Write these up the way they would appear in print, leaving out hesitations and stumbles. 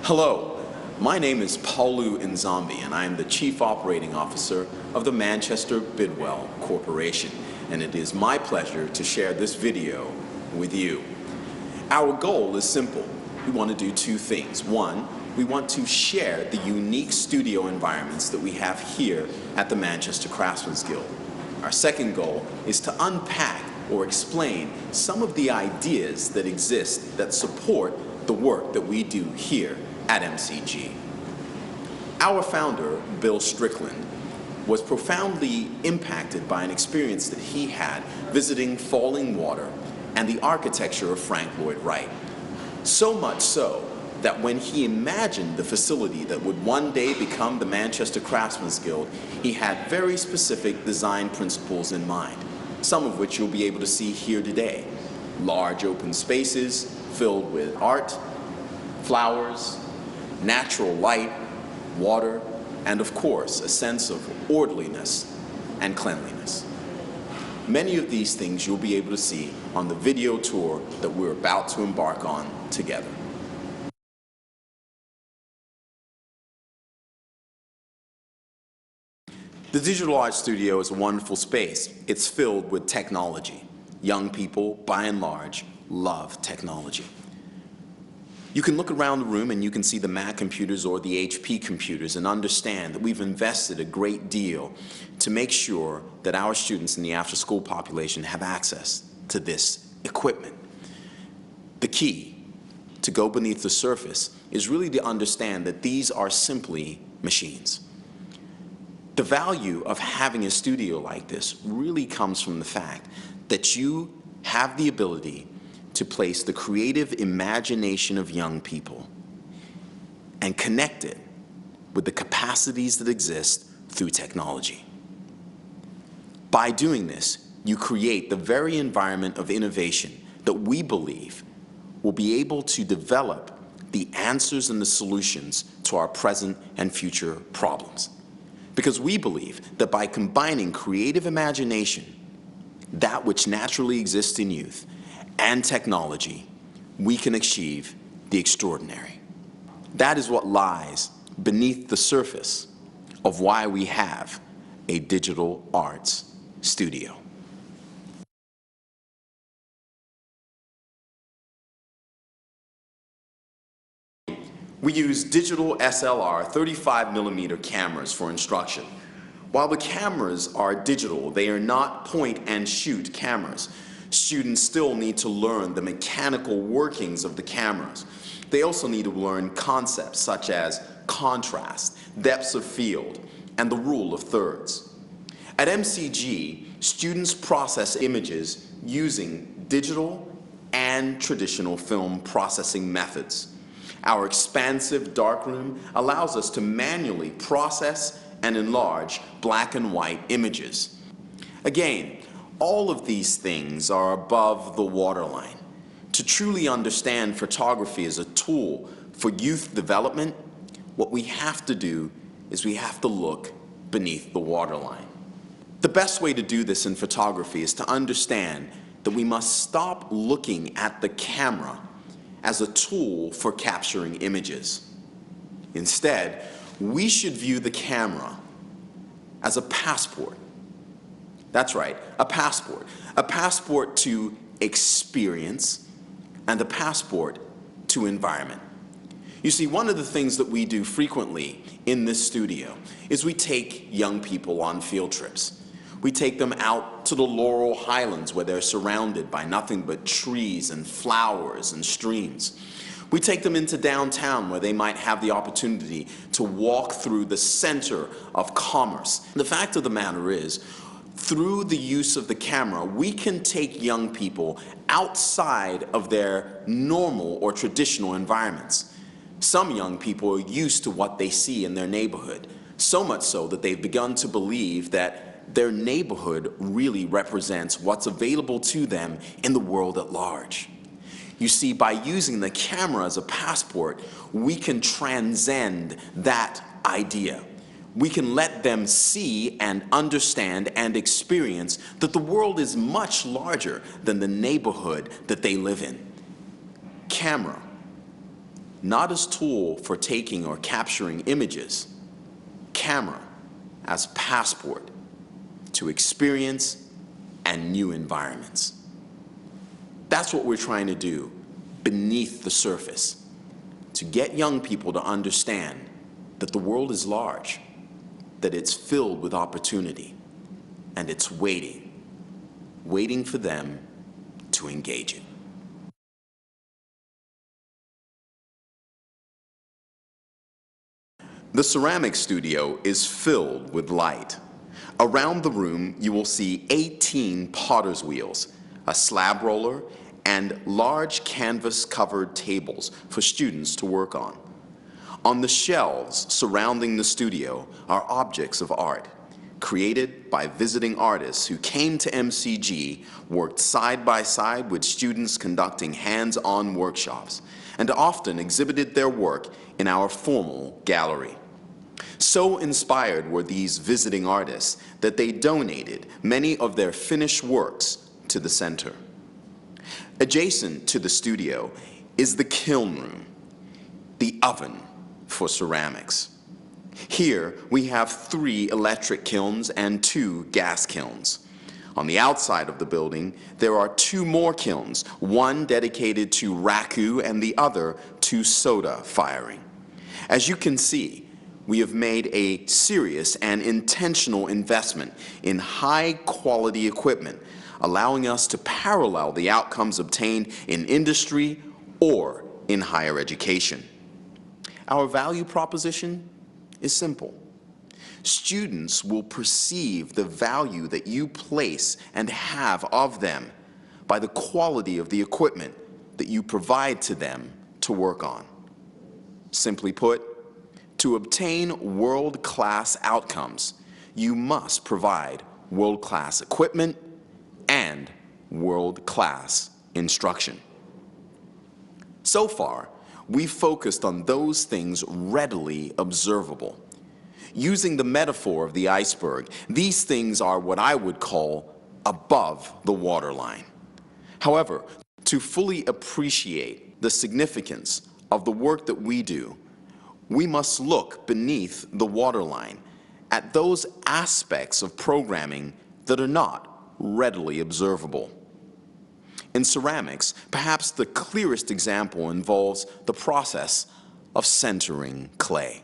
Hello, my name is Paulu Nzambi and I am the Chief Operating Officer of the Manchester Bidwell Corporation, and it is my pleasure to share this video with you. Our goal is simple. We want to do two things. One, we want to share the unique studio environments that we have here at the Manchester Craftsmen's Guild. Our second goal is to unpack or explain some of the ideas that exist that support the work that we do here at MCG. Our founder, Bill Strickland, was profoundly impacted by an experience that he had visiting Falling Water and the architecture of Frank Lloyd Wright. So much so that when he imagined the facility that would one day become the Manchester Craftsmen's Guild, he had very specific design principles in mind, some of which you'll be able to see here today. Large open spaces filled with art, flowers, natural light, water, and of course, a sense of orderliness and cleanliness. Many of these things you'll be able to see on the video tour that we're about to embark on together. The Digital Art Studio is a wonderful space. It's filled with technology. Young people, by and large, love technology. You can look around the room and you can see the Mac computers or the HP computers and understand that we've invested a great deal to make sure that our students in the after-school population have access to this equipment. The key to go beneath the surface is really to understand that these are simply machines. The value of having a studio like this really comes from the fact that you have the ability to place the creative imagination of young people and connect it with the capacities that exist through technology. By doing this, you create the very environment of innovation that we believe will be able to develop the answers and the solutions to our present and future problems. Because we believe that by combining creative imagination, that which naturally exists in youth, and technology, we can achieve the extraordinary. That is what lies beneath the surface of why we have a digital arts studio. We use digital SLR 35mm cameras for instruction. While the cameras are digital, they are not point-and-shoot cameras. Students still need to learn the mechanical workings of the cameras. They also need to learn concepts such as contrast, depths of field, and the rule of thirds. At MCG, students process images using digital and traditional film processing methods. Our expansive darkroom allows us to manually process and enlarge black and white images. Again, all of these things are above the waterline. To truly understand photography as a tool for youth development, what we have to do is we have to look beneath the waterline. The best way to do this in photography is to understand that we must stop looking at the camera as a tool for capturing images. Instead, we should view the camera as a passport. That's right, a passport. A passport to experience and a passport to environment. You see, one of the things that we do frequently in this studio is we take young people on field trips. We take them out to the Laurel Highlands where they're surrounded by nothing but trees and flowers and streams. We take them into downtown where they might have the opportunity to walk through the center of commerce. The fact of the matter is, through the use of the camera, we can take young people outside of their normal or traditional environments. Some young people are used to what they see in their neighborhood, so much so that they've begun to believe that their neighborhood really represents what's available to them in the world at large. You see, by using the camera as a passport, we can transcend that idea. We can let them see and understand and experience that the world is much larger than the neighborhood that they live in. Camera not as tool for taking or capturing images, camera as passport to experience and new environments. That's what we're trying to do beneath the surface, to get young people to understand that the world is large, that it's filled with opportunity, and it's waiting for them to engage it. The ceramic studio is filled with light. Around the room, you will see 18 potter's wheels, a slab roller, and large canvas-covered tables for students to work on. On the shelves surrounding the studio are objects of art, created by visiting artists who came to MCG, worked side by side with students conducting hands-on workshops, and often exhibited their work in our formal gallery. So inspired were these visiting artists that they donated many of their finished works to the center. Adjacent to the studio is the kiln room, the oven for ceramics. Here we have 3 electric kilns and 2 gas kilns. On the outside of the building, there are 2 more kilns, one dedicated to raku and the other to soda firing. As you can see, we have made a serious and intentional investment in high-quality equipment, allowing us to parallel the outcomes obtained in industry or in higher education. Our value proposition is simple. Students will perceive the value that you place and have of them by the quality of the equipment that you provide to them to work on. Simply put, to obtain world-class outcomes, you must provide world-class equipment and world-class instruction. So far, we've focused on those things readily observable. Using the metaphor of the iceberg, these things are what I would call above the waterline. However, to fully appreciate the significance of the work that we do, we must look beneath the waterline at those aspects of programming that are not readily observable. In ceramics, perhaps the clearest example involves the process of centering clay.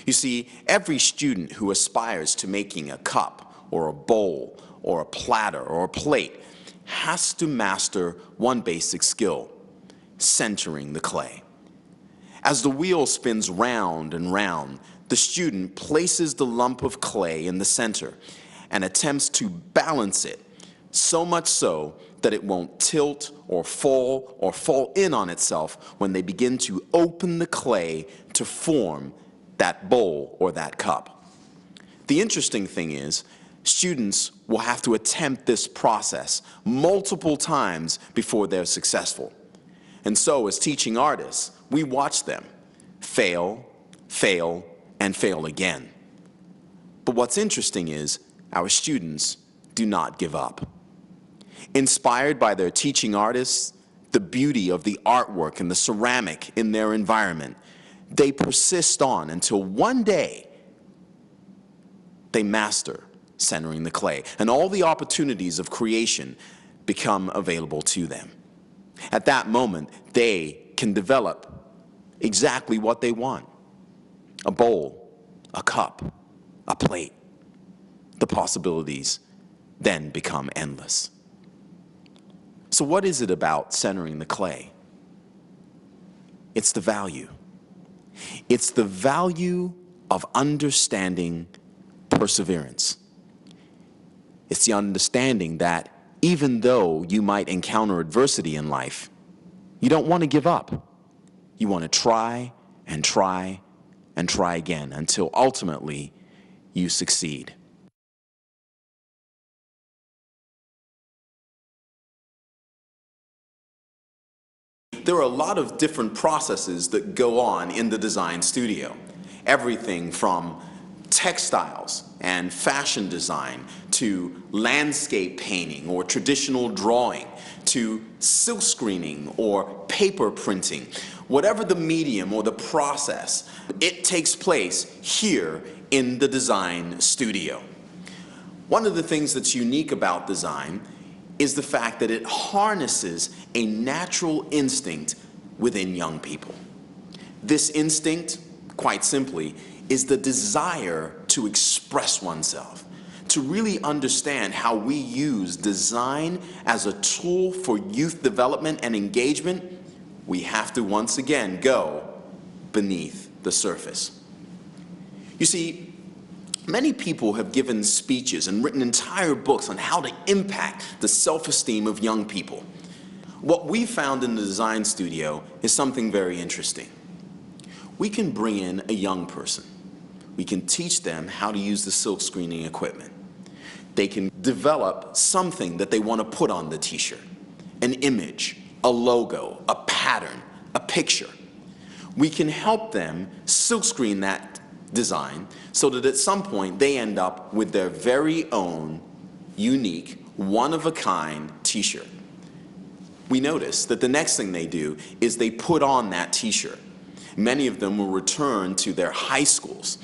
You see, every student who aspires to making a cup or a bowl or a platter or a plate has to master one basic skill: centering the clay. As the wheel spins round and round, the student places the lump of clay in the center and attempts to balance it, so much so that it won't tilt or fall in on itself when they begin to open the clay to form that bowl or that cup. The interesting thing is, students will have to attempt this process multiple times before they're successful. And so, as teaching artists, we watch them fail, fail, and fail again. But what's interesting is our students do not give up. Inspired by their teaching artists, the beauty of the artwork and the ceramic in their environment, they persist on until one day they master centering the clay, and all the opportunities of creation become available to them. At that moment, they can develop exactly what they want: a bowl, a cup, a plate. The possibilities then become endless. So what is it about centering the clay? It's the value. It's the value of understanding perseverance. It's the understanding that even though you might encounter adversity in life, you don't want to give up. You want to try and try and try again until ultimately you succeed. There are a lot of different processes that go on in the design studio. Everything from textiles and fashion design to landscape painting or traditional drawing to silk screening or paper printing. Whatever the medium or the process, it takes place here in the design studio. One of the things that's unique about design is the fact that it harnesses a natural instinct within young people. This instinct, quite simply, is the desire to express oneself, to really understand how we use design as a tool for youth development and engagement. We have to once again go beneath the surface. You see, many people have given speeches and written entire books on how to impact the self-esteem of young people. What we found in the design studio is something very interesting. We can bring in a young person. We can teach them how to use the silk screening equipment. They can develop something that they want to put on the t-shirt, an image, a logo, a pattern, a picture. We can help them silk screen that design so that at some point they end up with their very own unique, one-of-a-kind t-shirt. We notice that the next thing they do is they put on that t-shirt. Many of them will return to their high schools.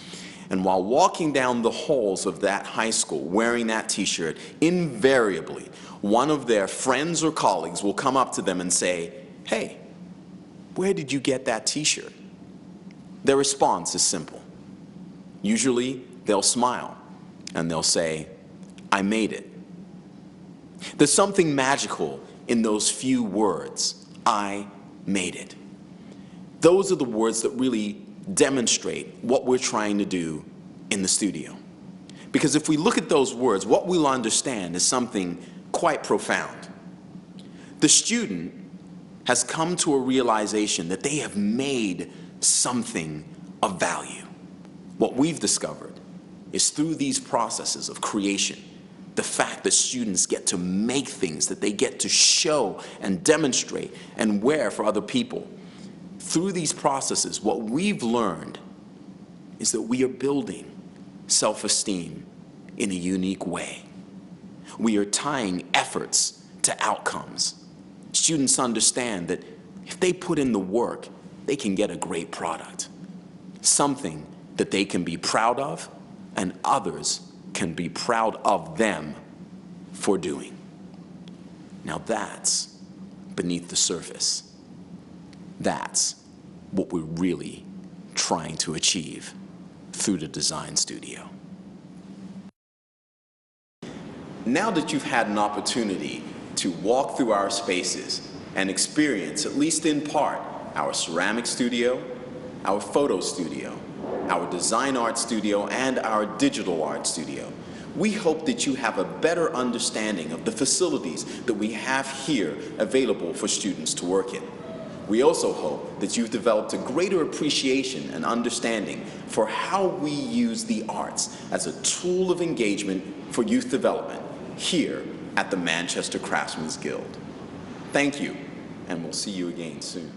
And while walking down the halls of that high school wearing that t-shirt, invariably, one of their friends or colleagues will come up to them and say, "Hey, where did you get that t-shirt?" Their response is simple. Usually, they'll smile and they'll say, "I made it." There's something magical in those few words, "I made it." Those are the words that really demonstrate what we're trying to do in the studio. Because if we look at those words, what we'll understand is something quite profound. The student has come to a realization that they have made something of value. What we've discovered is through these processes of creation, the fact that students get to make things that they get to show and demonstrate and wear for other people. Through these processes, what we've learned is that we are building self-esteem in a unique way. We are tying efforts to outcomes. Students understand that if they put in the work, they can get a great product, something that they can be proud of and others can be proud of them for doing. Now that's beneath the surface. That's what we're really trying to achieve through the design studio. Now that you've had an opportunity to walk through our spaces and experience, at least in part, our ceramic studio, our photo studio, our design art studio, and our digital art studio, we hope that you have a better understanding of the facilities that we have here available for students to work in. We also hope that you've developed a greater appreciation and understanding for how we use the arts as a tool of engagement for youth development here at the Manchester Craftsmen's Guild. Thank you, and we'll see you again soon.